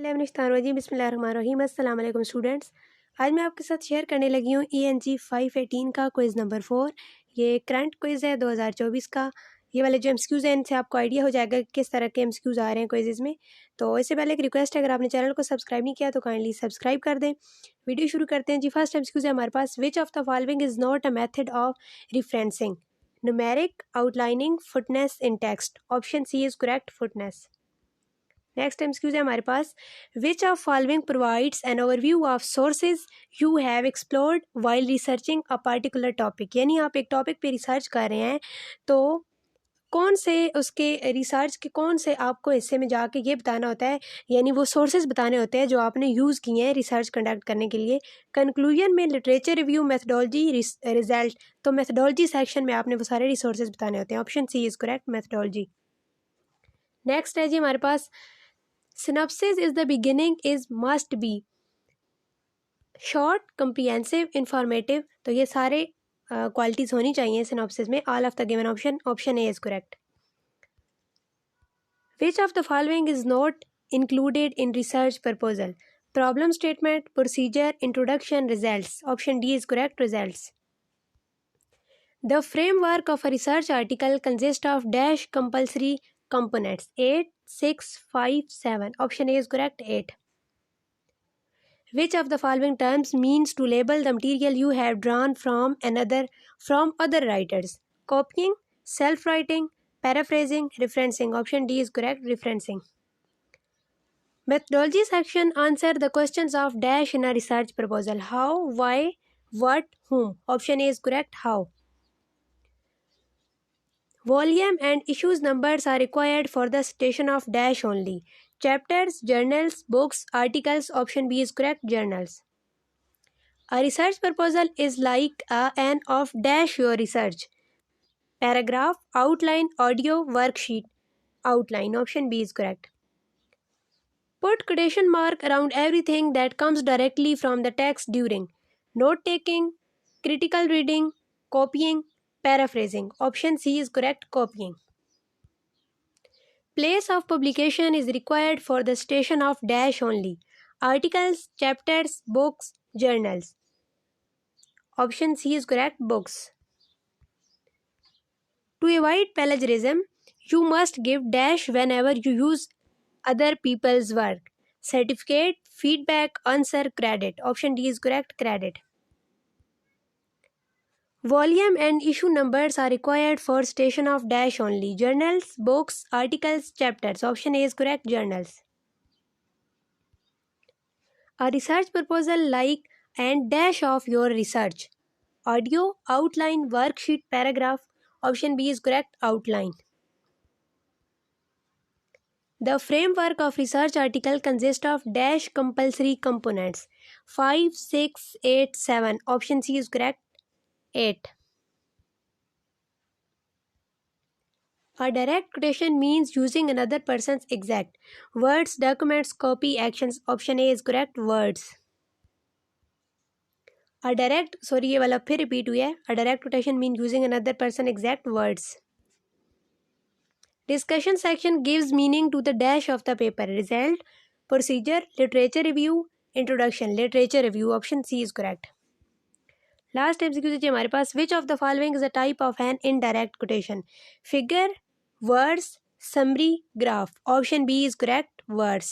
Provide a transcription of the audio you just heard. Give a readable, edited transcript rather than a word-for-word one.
बिस्मिल्लाहिर्रहमानिर्रहीम। अस्सलाम वालेकुम स्टूडेंट्स। आज मैं आपके साथ शेयर करने लगी हूँ ENG518 का क्विज़ नंबर 4। ये करंट क्विज़ है 2024 का। ये वाले जो एमसीक्यूज़ हैं इनसे आपको आइडिया हो जाएगा कि किस तरह के एमसीक्यूज़ आ रहे हैं क्विज़ में। तो इससे पहले एक रिक्वेस्ट है, अगर आपने चैनल को सब्सक्राइब नहीं किया तो काइंडली सब्सक्राइब कर दें। वीडियो शुरू करते हैं जी। फर्स्ट एमसीक्यूज़ है हमारे पास, which of the following is not a method of referencing? Numeric, outlining, footnotes in text. Option C is correct, footnotes. Next MCQs है हमारे पास, which of following provides an overview of sources you have explored while researching a particular topic. यानी आप एक topic पे research कर रहे हैं तो कौन से उसके रिसर्च के कौन से आपको हिस्से में जाके ये बताना होता है, यानी वो सोर्सेज बताने होते हैं जो आपने यूज़ किए हैं रिसर्च कंडक्ट करने के लिए। कंक्लूजन में लिटरेचर रिव्यू, मेथडोलॉजी, रिजल्ट। तो मेथडोलॉजी सेक्शन में आपने वो सारे रिसोर्सेज बताने होते हैं। Option C is correct, methodology. Next है जी हमारे पास, synopsis is the beginning is must be short, comprehensive, informative। तो ये सारे क्वालिटीज़ होनी चाहिए synopsis में। all of the given option A is correct। which of the following is not included in research proposal? problem statement, procedure, introduction, results। option D is correct, results। the framework of a research article consists of dash compulsory components, 8, 6, 5, 7। option A is correct, 8। Which of the following terms means to label the material you have drawn from other writers? Copying, self-writing, paraphrasing, referencing। Option D is correct, referencing। Methodology section, answer the questions of dash in a research proposal. How, why, what, whom। Option A is correct, how। Volume and issues numbers are required for the citation of dash only. Chapters, journals, books, articles। Option B is correct, journals। A research proposal is like an of dash your research. Paragraph, outline, audio, worksheet। Outline। Option B is correct। Put quotation mark around everything that comes directly from the text during note taking, critical reading, copying, paraphrasing। Option C is correct, copying। Place of publication is required for the citation of dash only. Articles, chapters, books, journals। Option C is correct, books। To avoid plagiarism, you must give dash whenever you use other people's work. Certificate, feedback, answer, credit। Option D is correct, credit। Volume and issue numbers are required for citation of dash only. Journals, books, articles, chapters। Option A is correct, journals। A research proposal like and dash of your research. Audio, outline, worksheet, paragraph। Option B is correct, outline। The framework of research article consists of dash compulsory components, 5, 6, 8, 7। Option C is correct, 8। A direct quotation means using another person's exact words, documents, copy, actions। Option A is correct, words। ये वाला फिर repeat हुआ है। A direct quotation means using another person's exact words। Discussion section gives meaning to the dash of the paper. Result, procedure, literature review, introduction। Literature review। Option C is correct। Last MCQ है हमारे पास, which of the following is a type of an indirect quotation? Figure, words, summary, graph. Option B is correct, words.